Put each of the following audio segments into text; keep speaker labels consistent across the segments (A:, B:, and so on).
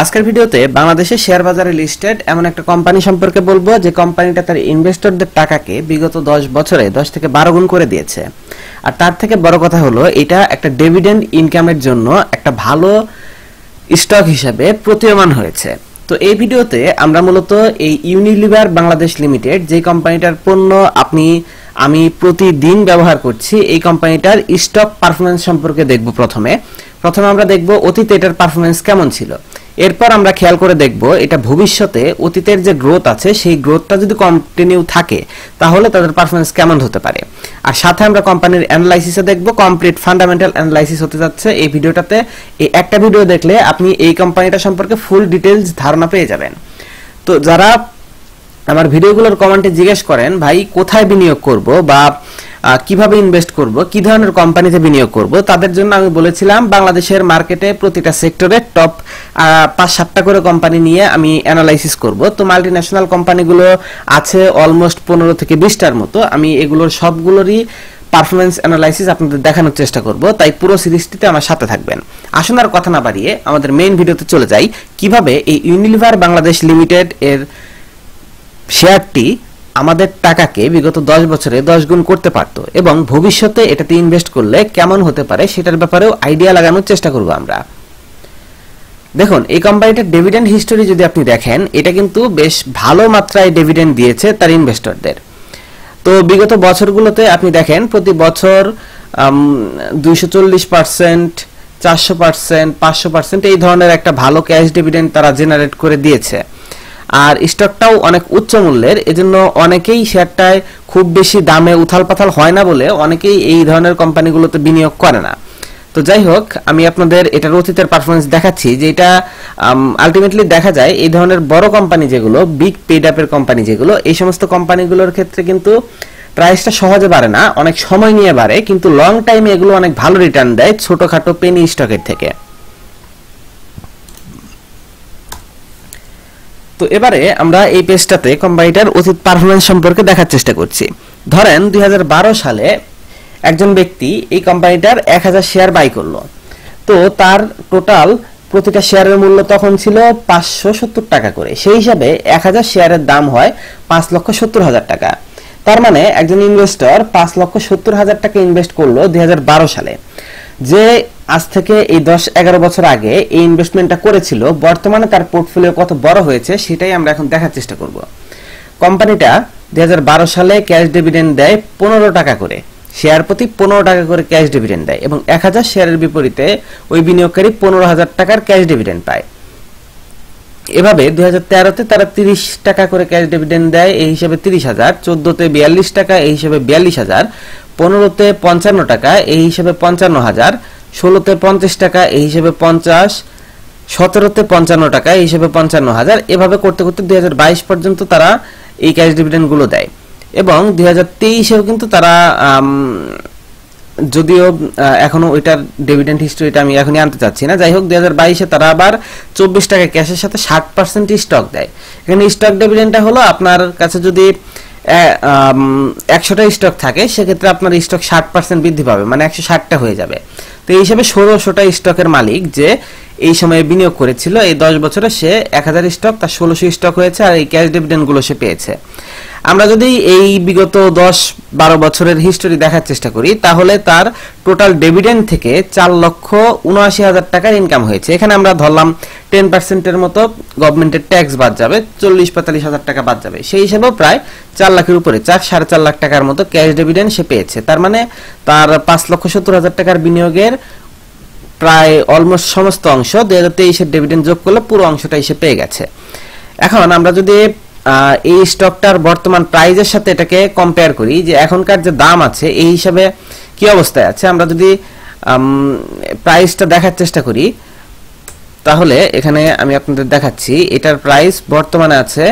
A: আজকের ভিডিওতে বাংলাদেশের শেয়ার বাজারে লিস্টেড এমন একটা কোম্পানি সম্পর্কে বলবো যে কোম্পানিটা তার ইনভেস্টরদের টাকাকে বিগত 10 বছরে 10 থেকে 12 গুণ করে দিয়েছে। আর তার থেকে বড় কথা হলো এটা একটা ডিভিডেন্ড ইনকামের জন্য একটা ভালো স্টক হিসেবে প্রতীয়মান হয়েছে। তো এই ভিডিওতে আমরা মূলত এই ইউনিলিভার বাংলাদেশ লিমিটেড যে কোম্পানিটার পণ্য আমি প্রতিদিন ব্যবহার করছি, এই কোম্পানিটার স্টক পারফরম্যান্স সম্পর্কে দেখব। প্রথমে আমরা দেখব অতীতে এটার পারফরম্যান্স কেমন ছিল। এরপর আমরা খেয়াল করে দেখব এটা ভবিষ্যতে অতীতের যে গ্রোথ আছে সেই গ্রোথটা যদি কন্টিনিউ থাকে তাহলে তাদের পারফরম্যান্স কেমন হতে পারে। আর সাথে আমরা কোম্পানির অ্যানালাইসিসে দেখব, কমপ্লিট ফান্ডামেন্টাল অ্যানালাইসিস হতে যাচ্ছে এই ভিডিওটাতে। এই একটা ভিডিও দেখলে আপনি এই কোম্পানিটা সম্পর্কে ফুল ডিটেইলস ধারণা পেয়ে যাবেন। তো যারা আমার ভিডিওগুলোর কমেন্টে জিজ্ঞেস করেন ভাই কোথায় বিনিয়োগ করব বা কিভাবে ইনভেস্ট করব, কি ধরনের কোম্পানিতে বিনিয়োগ করব, তাদের জন্য আমি বলেছিলাম বাংলাদেশের মার্কেটে প্রতিটা সেক্টরে টপ 5-7টা করে কোম্পানি নিয়ে আমি অ্যানালাইসিস করব। তো মাল্টিন্যাশনাল কোম্পানিগুলো আছে অলমোস্ট 15 থেকে 20টার মতো। আমি এগুলোর সবগুলোরই পারফরম্যান্স অ্যানালাইসিস আপনাদের দেখানোর চেষ্টা করব, তাই পুরো সিরিজটিতে আমার সাথে থাকবেন। আসুন আর কথা না বাড়িয়ে আমাদের মেইন ভিডিওতে চলে যাই, কিভাবে এই ইউনিলিভার বাংলাদেশ লিমিটেড এর শেয়ারটি আমাদের টাকাকে বিগত 10 বছরে 10 গুণ করতে পারত এবং ভবিষ্যতে এটাতে ইনভেস্ট করলে কেমন হতে পারে সেটার ব্যাপারেও আইডিয়া লাগানোর চেষ্টা করব আমরা। দেখুন, এই কোম্পানিটার ডিভিডেন্ড হিস্টোরি যদি আপনি দেখেন, এটা কিন্তু বেশ ভালো মাত্রায় ডিভিডেন্ড দিয়েছে তার ইনভেস্টরদের। তো বিগত বছরগুলোতে আপনি দেখেন প্রতি বছর 240%, 400%, 500% এই ধরনের একটা ভালো ক্যাশ ডিভিডেন্ড তারা জেনারেট করে দিয়েছে। আর স্টকটাও অনেক উচ্চ মূল্যের, এজন্য অনেকেই শেয়ারটায় খুব বেশি দামে উথালপাথাল হয় না বলে অনেকেই এই ধরনের কোম্পানিগুলোতে বিনিয়োগ করে না। তো যাই হোক, আমি আপনাদের এটার অতীতের পারফরমেন্স দেখাচ্ছি যে এটা আলটিমেটলি দেখা যায় এই ধরনের বড় কোম্পানি যেগুলো, বিগ পেড আপের কোম্পানি যেগুলো, এই সমস্ত কোম্পানিগুলোর ক্ষেত্রে কিন্তু প্রাইসটা সহজে বাড়ে না, অনেক সময় নিয়ে বাড়ে, কিন্তু লং টাইমে এগুলো অনেক ভালো রিটার্ন দেয় ছোটখাটো পেনি স্টকের থেকে। তো এবারে আমরা এই পেজটাতে কোম্পানিটার অতীত পারফরম্যান্স সম্পর্কে দেখার চেষ্টা করছি। ধরেন 2012 সালে একজন ব্যক্তি এই কোম্পানিটার 1000 শেয়ার বাই করলো। তো তার টোটাল প্রতিটা শেয়ারের মূল্য তখন ছিল 570 টাকা করে। সেই হিসাবে 1000 শেয়ারের দাম হয় 5,70,000 টাকা। তার মানে একজন ইনভেস্টর 5,70,000 টাকা ইনভেস্ট করলো 2012 সালে। যে আজ থেকে এই 10-11 বছর আগে এই ইনভেস্টমেন্টটা করেছিল, বর্তমানে তার পোর্টফোলিও কত বড় হয়েছে সেটাই আমরা এখন দেখার চেষ্টা করব। কোম্পানিটা 2012 সালে ক্যাশ ডিভিডেন্ড দেয় 15 টাকা করে, শেয়ার প্রতি 15 টাকা করে ক্যাশ ডিভিডেন্ড দেয় এবং 1000 শেয়ারের বিপরীতে ওই বিনিয়োগকারী 15,000 টাকার ক্যাশ ডিভিডেন্ড পায়। এভাবে 2013-তে তারা 30 টাকা করে ক্যাশ ডিভিডেন্ড দেয়, এই হিসেবে 30,000, 14-তে 42 টাকা, এই হিসেবে 42,000, 15-তে 55 টাকা, এই হিসেবে 55,000, 16-তে 50 টাকা, এই হিসেবে 50, 17-তে 55 টাকা, এই হিসেবে 55,000। এভাবে করতে করতে 2022 পর্যন্ত তারা এই ক্যাশ ডিভিডেন্ড গুলো দেয় এবং 2023-এও কিন্তু তারা যদিও এখনো ওইটার ডিভিডেন্ড হিস্ট্রিটা আমি এখনই আনতে চাচ্ছি না, যাই হোক 2022-এ তারা আবার 24 টাকা ক্যাশের সাথে 60% স্টক দেয়। এখানে স্টক ডিভিডেন্ডটা হলো আপনার কাছে যদি 100টা স্টক থাকে সেক্ষেত্রে আপনার স্টক 60% বৃদ্ধি পাবে, মানে 160টা হয়ে যাবে। তো এই হিসাবে 1600টা স্টকের মালিক যে এই সময়ে বিনিয়োগ করেছিল, এই 10 বছরে সে 1000 স্টক, তার 1600 স্টক হয়েছে আর এই ক্যাশ ডিভিডেন্ড গুলো সে পেয়েছে। আমরা যদি এই বিগত 10-12 বছরের হিস্টোরি দেখার চেষ্টা করি তাহলে তার টোটাল ডিভিডেন্ড থেকে 4,79,000 টাকার ইনকাম হয়েছে। এখানে আমরা ধরলাম 10%-এর মতো গভর্নমেন্টের ট্যাক্স বাদ যাবে, 40-45,000 টাকা বাদ যাবে, সেই হিসেবেও প্রায় 4 লাখের উপরে 4-4.5 লাখ টাকার মতো ক্যাশ ডিভিডেন্ড সে পেয়েছে। তার মানে তার 5,70,000 টাকার বিনিয়োগের প্রায় অলমোস্ট সমস্ত অংশ 2023-এর ডিভিডেন্ড যোগ করলে পুরো অংশটাই সে পেয়ে গেছে। এখন আমরা যদি এই স্টকটার বর্তমান প্রাইজের সাথে এটাকে কম্পেয়ার করি যে এখনকার যে দাম আছে এই হিসাবে কি অবস্থায় আছে, আমরা যদি প্রাইসটা দেখার চেষ্টা করি তাহলে এখানে আমি আপনাদের দেখাচ্ছি এটার প্রাইস বর্তমানে আছে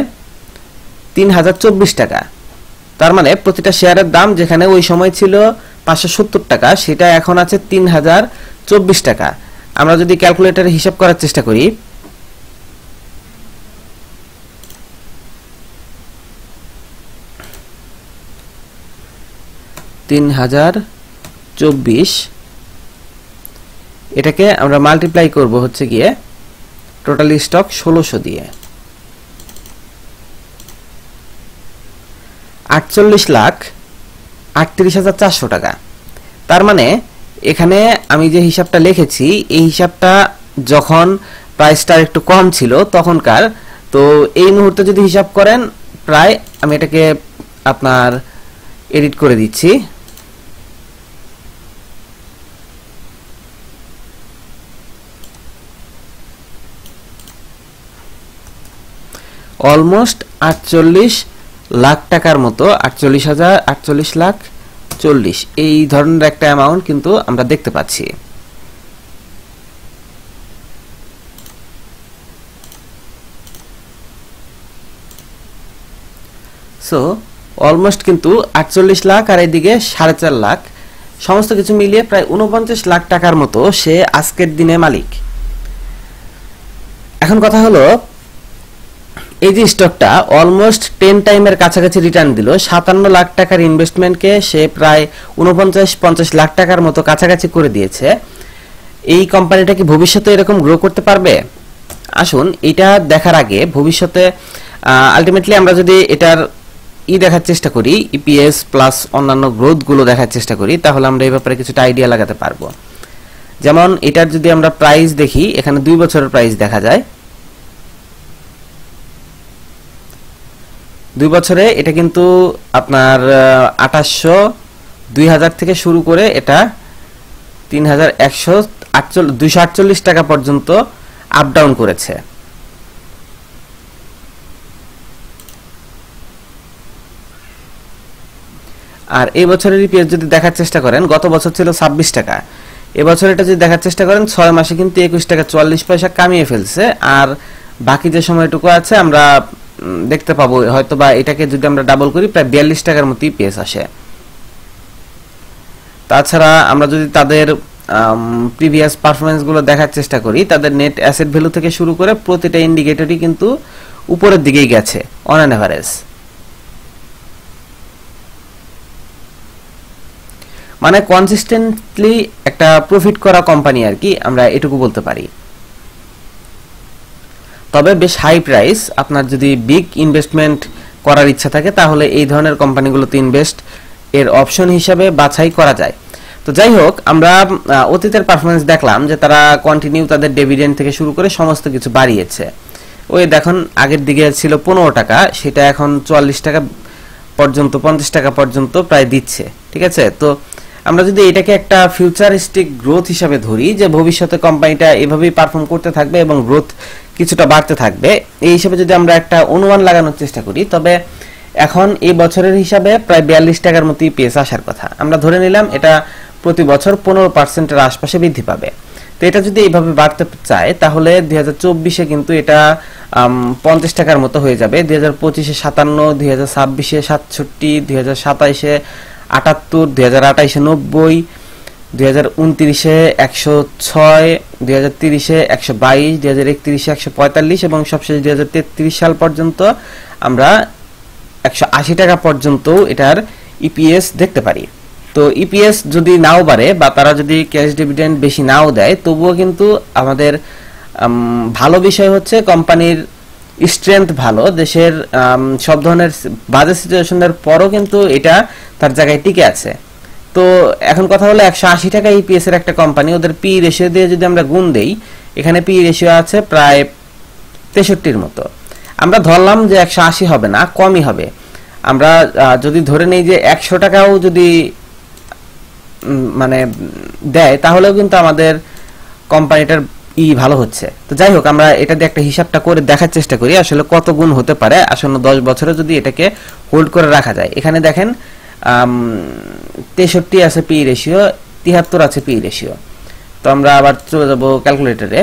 A: 3,024 টাকা। তার মানে প্রতিটা শেয়ারের দাম যেখানে ওই সময় ছিল 570 টাকা সেটা এখন আছে 3,024 টাকা। আমরা যদি ক্যালকুলেটরে হিসাব করার চেষ্টা করি, 3,024 এটাকে আমরা মাল্টিপ্লাই করব হচ্ছে গিয়ে টোটাল স্টক 1600 দিয়ে 48,38,400 টাকা। তার মানে এখানে আমি যে হিসাবটা লিখেছি এই হিসাবটা যখন প্রাইসটা একটু কম ছিল তখনকার, তো এই মুহূর্তে যদি হিসাব করেন প্রায়, আমি এটাকে আপনার এডিট করে দিচ্ছি, অলমোস্ট 48 লাখ টাকার মতো, 48,48,40,000 এই ধরনের একটা অ্যামাউন্ট কিন্তু আমরা দেখতে পাচ্ছি। সো অলমোস্ট কিন্তু 48 লাখ আর এদিকে 4.5 লাখ, সমস্ত কিছু মিলিয়ে প্রায় 49 লাখ টাকার মতো সে আজকের দিনে মালিক। এখন কথা হলো, এই যে স্টকটা অলমোস্ট 10 টাইমের কাছাকাছি রিটার্ন দিল, 57 লাখ টাকার ইনভেস্টমেন্টকে সে প্রায় 49-50 লাখ টাকার মতো কাছাকাছি করে দিয়েছে। এই কোম্পানিটা কি ভবিষ্যতে এরকম গ্রো করতে পারবে? আসুন এটা দেখার আগে ভবিষ্যতে আলটিমেটলি আমরা যদি এটার দেখার চেষ্টা করি, ইপিএস প্লাস অন্যান্য গ্রোথ গুলো দেখার চেষ্টা করি, তাহলে আমরা এই ব্যাপারে কিছুটা আইডিয়া লাগাতে পারবো। যেমন এটার যদি আমরা প্রাইস দেখি, এখানে 2 বছরের প্রাইস দেখা যায়। 2 বছরে এটা কিন্তু আপনার 2800-2000 থেকে শুরু করে এটা 3148 টাকা পর্যন্ত আপ ডাউন করেছে। আর এই বছরের ইপিএস যদি দেখার চেষ্টা করেন, গত বছর ছিল 26 টাকা, এবছর এটা যদি দেখার চেষ্টা করেন 6 মাসে কিন্তু 21 টাকা 44 পয়সা কামিয়ে ফেলছে। আর বাকি যে সময়টুকু আছে আমরা দেখতে পাবো হয়তোবা এটাকে যদি আমরা ডাবল করি প্রায় 42 টাকার মতো ইপিএস আসে। তাছাড়া আমরা যদি তাদের প্রিভিয়াস পারফরম্যান্স গুলো দেখার চেষ্টা করি, তাদের নেট অ্যাসেট ভ্যালু থেকে শুরু করে প্রতিটা ইন্ডিকেটরই কিন্তু উপরের দিকেই গেছে অন অ্যান এভারেজ। মানে কনসিস্টেন্টলি একটা প্রফিট করা কোম্পানি আর কি, আমরা এটুকু বলতে পারি। তবে বেশ হাই প্রাইস, আপনার যদি বিগ ইনভেস্টমেন্ট করার ইচ্ছা থাকে তাহলে এই ধরনের কোম্পানিগুলোতে ইনভেস্ট এর অপশন হিসাবে বাছাই করা যায়। তো যাই হোক, আমরা অতীতের পারফরম্যান্স দেখলাম যে তারা কন্টিনিউ তাদের ডিভিডেন্ড থেকে শুরু করে সমস্ত কিছু বাড়িয়েছে। ওই দেখুন আগের দিকে ছিল 15 টাকা, সেটা এখন 44 টাকা পর্যন্ত, 50 টাকা পর্যন্ত প্রায় দিচ্ছে। ঠিক আছে, তো আমরা যদি এটাকে একটা ফিউচারিস্টিক গ্রোথ হিসাবে ধরি যে ভবিষ্যতে কোম্পানিটা এভাবেই পারফর্ম করতে থাকবে এবং গ্রোথ কিছুটা বাড়তে থাকবে, এই হিসাবে যদি আমরা একটা অনুমান লাগানোর চেষ্টা করি, তবে এখন এই বছরের হিসাবে প্রায় 42 টাকার মতো ইপিএস আসার কথা। আমরা ধরে নিলাম এটা প্রতি বছর 15%-এর আশপাশে বৃদ্ধি পাবে। তো এটা যদি এইভাবে বাড়তে চায় তাহলে 2024-এ কিন্তু এটা 50 টাকার মতো হয়ে যাবে, 2025-এ 57, 2026-এ 67, 2027-এ 78, 2028-এ 90, 2029-এ 106, 2030-এ 122, 2031-এ 145 এবং সবশেষ 2033 সাল পর্যন্ত আমরা 180 টাকা পর্যন্ত এটার ইপিএস দেখতে পারি। তো ইপিএস যদি নাও বাড়ে বা তারা যদি ক্যাশ ডিভিডেন্ড বেশি নাও দেয়, তবুও কিন্তু আমাদের ভালো বিষয় হচ্ছে কোম্পানির স্ট্রেংথ ভালো, দেশের সব ধরনের বাজে সিচুয়েশনের পরও কিন্তু এটা তার জায়গায় টিকে আছে। তো এখন কথা হলো 180 টাকা ইপিএস এর একটা কোম্পানি, ওদের পি রেশিও দিয়ে যদি আমরা গুণ দেই, এখানে পি রেশিও আছে প্রায় 63-এর মতো। আমরা ধরলাম যে 180 হবে না, কমই হবে। আমরা যদি ধরে নেই যে 100 টাকাও যদি মানে দেয় তাহলেও কিন্তু আমাদের কোম্পানিটার ভালো হচ্ছে। তো যাই হোক, আমরা এটা দিয়ে একটা হিসাবটা করে দেখার চেষ্টা করি আসলে কত গুণ হতে পারে আসন্ন 10 বছরে যদি এটাকে হোল্ড করে রাখা যায়। এখানে দেখেন 63 আছে পি রেশিও, 73 আছে পি রেশিও। তো আমরা আবার চলে যাব ক্যালকুলেটরে।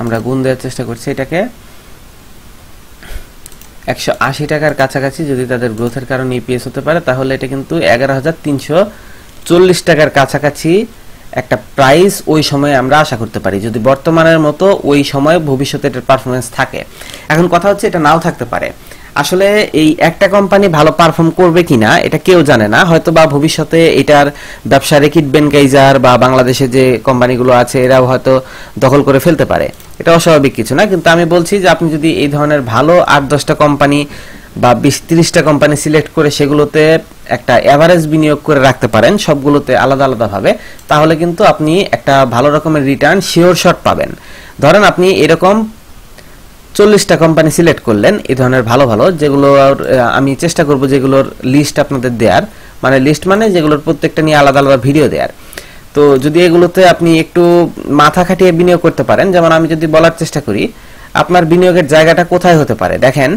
A: আমরা গুণ দেওয়ার চেষ্টা করছি এটাকে 180 টাকার কাছাকাছি যদি তাদের গ্রোথের কারণে ইপিএস হতে পারে, তাহলে এটা কিন্তু 11,300 40 টাকার কাছাকাছি একটা প্রাইস ওই সময়ে আমরা আশা করতে পারি, যদি বর্তমানের মতো ওই সময় ভবিষ্যতে এটার পারফরমেন্স থাকে। এখন কথা হচ্ছে এটা নাও থাকতে পারে। আসলে এই একটা কোম্পানি ভালো পারফর্ম করবে কিনা এটা কেউ জানে না, হয়তো বা ভবিষ্যতে এটার ব্যবসা রেকিট বেনকাইজার বা বাংলাদেশে যে কোম্পানিগুলো আছে এরাও হয়তো দখল করে ফেলতে পারে, এটা অস্বাভাবিক কিছু না। কিন্তু আমি বলছি যে আপনি যদি এই ধরনের ভালো 8-10টা কোম্পানি বা 20-30টা কোম্পানি সিলেক্ট করে সেগুলোতে একটা এভারেজ বিনিয়োগ করে রাখতে পারেন সবগুলোতে আলাদা আলাদা ভাবে, তাহলে কিন্তু আপনি একটা ভালো রকমের রিটার্ন শিওর শট পাবেন। ধরেন আপনি এরকম 40টা কোম্পানি সিলেক্ট করলেন এই ধরনের ভালো ভালো, যেগুলো আমি চেষ্টা করব যেগুলোর লিস্ট আপনাদের দেওয়ার, মানে লিস্ট মানে যেগুলোর প্রত্যেকটা নিয়ে আলাদা আলাদা ভিডিও দেওয়ার। তো যদি এগুলোতে আপনি একটু মাথা খাটিয়ে বিনিয়োগ করতে পারেন, যেমন আমি যদি বলার চেষ্টা করি আপনার বিনিয়োগের জায়গাটা কোথায় হতে পারে, দেখেন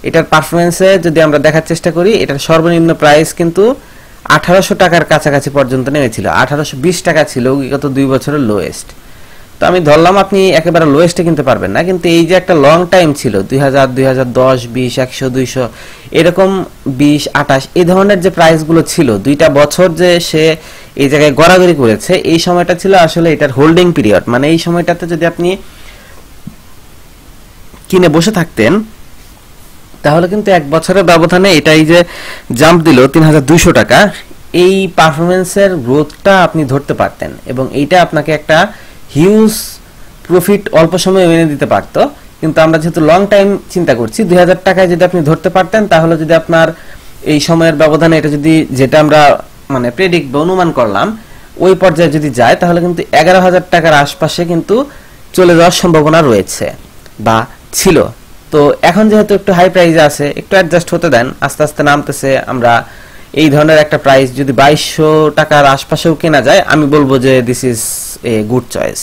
A: এটার পারফরমেন্সে যদি আমরা দেখার চেষ্টা করি, এটার সর্বনিম্ন প্রাইস কিন্তু 1800 টাকার কাছাকাছি পর্যন্ত নেমেছিল, 1820 টাকা ছিল বিগত 2 বছরের লোয়েস্ট। তো আমি ধরলাম আপনি একেবারে লোয়েস্টে কিনতে পারবেন না, কিন্তু এই যে একটা লং টাইম ছিল 2000, 2010, 20, 100, 200 এরকম 20, 28 এই ধরনের যে প্রাইসগুলো ছিল 2টা বছর যে সে এই জায়গায় গড়াগড়ি করেছে, এই সময়টা ছিল আসলে এটার হোল্ডিং পিরিয়ড। মানে এই সময়টাতে যদি আপনি কিনে বসে থাকতেন তাহলে কিন্তু 1 বছরের ব্যবধানে এটাই যে জাম্প দিল 3200 টাকা, এই পারফরমেন্সের গ্রোথটা আপনি ধরতে পারতেন এবং এইটা আপনাকে একটা হিউজ প্রফিট অল্প সময়ে এনে দিতে পারত। কিন্তু আমরা যেহেতু লং টাইম চিন্তা করছি, 2000 টাকায় যদি আপনি ধরতে পারতেন তাহলে যদি আপনার এই সময়ের ব্যবধানে এটা যদি যেটা আমরা মানে প্রেডিক্ট বা অনুমান করলাম ওই পর্যায়ে যদি যায়, তাহলে কিন্তু 11,000 টাকার আশপাশে কিন্তু চলে যাওয়ার সম্ভাবনা রয়েছে বা ছিল। তো এখন যেহেতু একটু হাই প্রাইসে আছে, একটু অ্যাডজাস্ট হতে দেন, আস্তে আস্তে নামতেছে। আমরা এই ধরনের একটা প্রাইস যদি 2200 টাকার আশপাশেও কেনা যায়, আমি বলবো যে this is a good choice.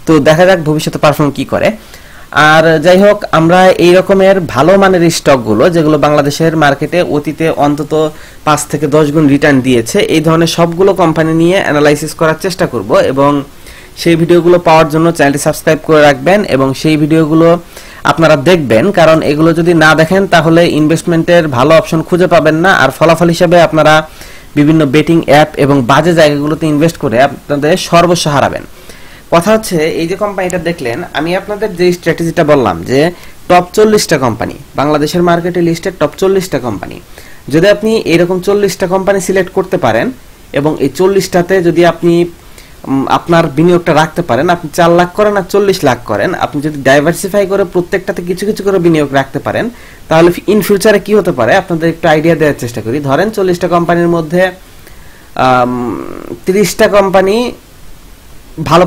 A: তো দেখা যাক ভবিষ্যতে পারফর্ম কি করে। আর যাই হোক, আমরা এই রকমের ভালো মানের স্টকগুলো যেগুলো বাংলাদেশের মার্কেটে অতীতে অন্তত 5 থেকে 10 গুণ রিটার্ন দিয়েছে, এই ধরনের সবগুলো কোম্পানি নিয়ে অ্যানালাইসিস করার চেষ্টা করব এবং সেই ভিডিওগুলো পাওয়ার জন্য চ্যানেলটি সাবস্ক্রাইব করে রাখবেন এবং সেই ভিডিওগুলো আপনারা দেখবেন, কারণ এগুলো যদি না দেখেন তাহলে ইনভেস্টমেন্টের ভালো অপশন খুঁজে পাবেন না। আর ফলাফল হিসেবে আপনারা বিভিন্ন বেটিং অ্যাপ এবং বাজে জায়গাগুলোতে ইনভেস্ট করে আপনাদের সর্বস্ব হারাবেন। কথা হচ্ছে এই যে কোম্পানিটা দেখলেন, আমি আপনাদের যে স্ট্র্যাটেজিটা বললাম যে টপ 40টা কোম্পানি, বাংলাদেশের মার্কেটে লিস্টেড টপ 40টা কোম্পানি, যদি আপনি এরকম 40টা কোম্পানি সিলেক্ট করতে পারেন এবং এই 40টাতে যদি আপনি আপনার বিনিয়োগটা রাখতে পারেন, আপনি 4 লাখ করেন আর 40 লাখ করেন, আপনি যদি ডাইভার্সিফাই করে প্রত্যেকটাতে কিছু কিছু করে বিনিয়োগ রাখতে পারেন, তাহলে ইন ফিউচারে কি হতে পারে আপনাদের একটু আইডিয়া দেওয়ার চেষ্টা করি। ধরেন 40টা কোম্পানির মধ্যে 30টা কোম্পানি ভালো,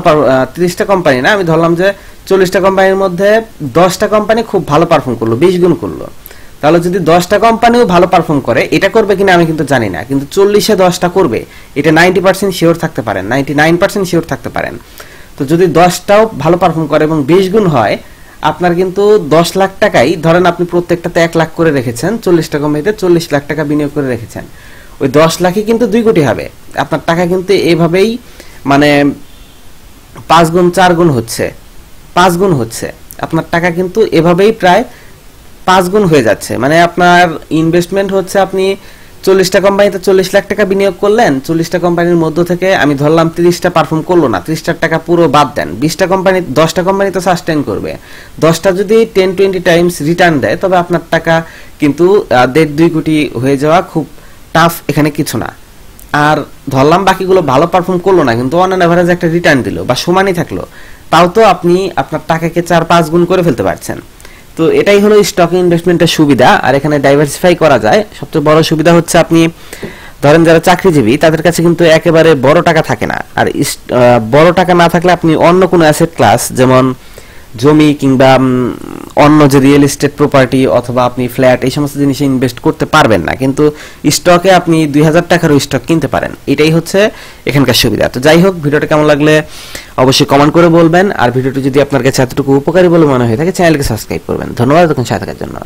A: 30টা কোম্পানি না, আমি ধরলাম যে 40টা কোম্পানির মধ্যে 10টা কোম্পানি খুব ভালো পারফর্ম করলো, 20 গুণ করলো, তাহলে যদি 10টা কোম্পানিও ভালো পারফর্ম করে, এটা করবে কিনা আমি কিন্তু জানি না, কিন্তু 40-এ 10টা করবে এটা 90% শিওর থাকতে পারেন, 99% শিওর থাকতে পারেন। তো যদি 10টাও ভালো পারফর্ম করে এবং 20 গুণ হয়, আপনার কিন্তু 10 লাখ টাকাই, ধরেন আপনি প্রত্যেকটাতে 1 লাখ করে রেখেছেন, 40টা কোম্পানিতে 40 লাখ টাকা বিনিয়োগ করে রেখেছেন, ওই 10 লাখই কিন্তু 2 কোটি হবে। আপনার টাকা কিন্তু এভাবেই মানে 5 গুণ 4 গুণ হচ্ছে, 5 গুণ হচ্ছে, আপনার টাকা কিন্তু এভাবেই প্রায় 5 গুণ হয়ে যাচ্ছে। মানে আপনার ইনভেস্টমেন্ট হচ্ছে, আপনি 40টা কোম্পানিতে 40 লাখ টাকা বিনিয়োগ করলেন, 40টা কোম্পানির মধ্য থেকে আমি ধরলাম 30টা পারফর্ম করলো না, 30টার টাকা পুরো বাদ দেন, 20টা কোম্পানি, 10টা কোম্পানি তো সাস্টেইন করবে, 10টা যদি 10-20 টাইমস রিটার্ন দেয়, তবে আপনার টাকা কিন্তু 1.5-2 কোটি হয়ে যাওয়া খুব টাফ, এখানে কিছু না। আর ধরলাম বাকিগুলো ভালো পারফর্ম করলো না, কিন্তু অন অ্যান এভারেজ একটা রিটার্ন দিল বা সমানই থাকলো, তাও তো আপনি আপনার টাকাকে 4-5 গুণ করে ফেলতে পারছেন। তো এটাই হলো স্টক ইনভেস্টমেন্টের সুবিধা। আর এখানে ডাইভার্সিফাই করা যায়। সবচেয়ে বড় সুবিধা হচ্ছে আপনি ধরেন যারা চাকরিজীবী তাদের কাছে কিন্তু একেবারে বড় টাকা থাকে না, আর বড় টাকা না থাকলে আপনি অন্য কোনো অ্যাসেট ক্লাস যেমন জমি কিংবা অন্য যে রিয়েল এস্টেট প্রপার্টি অথবা আপনি ফ্ল্যাট এই সমস্ত জিনিসে ইনভেস্ট করতে পারবেন না, কিন্তু স্টকে আপনি 2000 টাকারও স্টক কিনতে পারেন। এটাই হচ্ছে এখানকার সুবিধা। তো যাই হোক, ভিডিওটা কেমন লাগলে অবশ্যই কমেন্ট করে বলবেন, আর ভিডিওটি যদি আপনার কাছে এতটুকু উপকারী বলে মনে হয়ে থাকে চ্যানেলকে সাবস্ক্রাইব করবেন। ধন্যবাদ এতক্ষণ সাথে থাকার জন্য।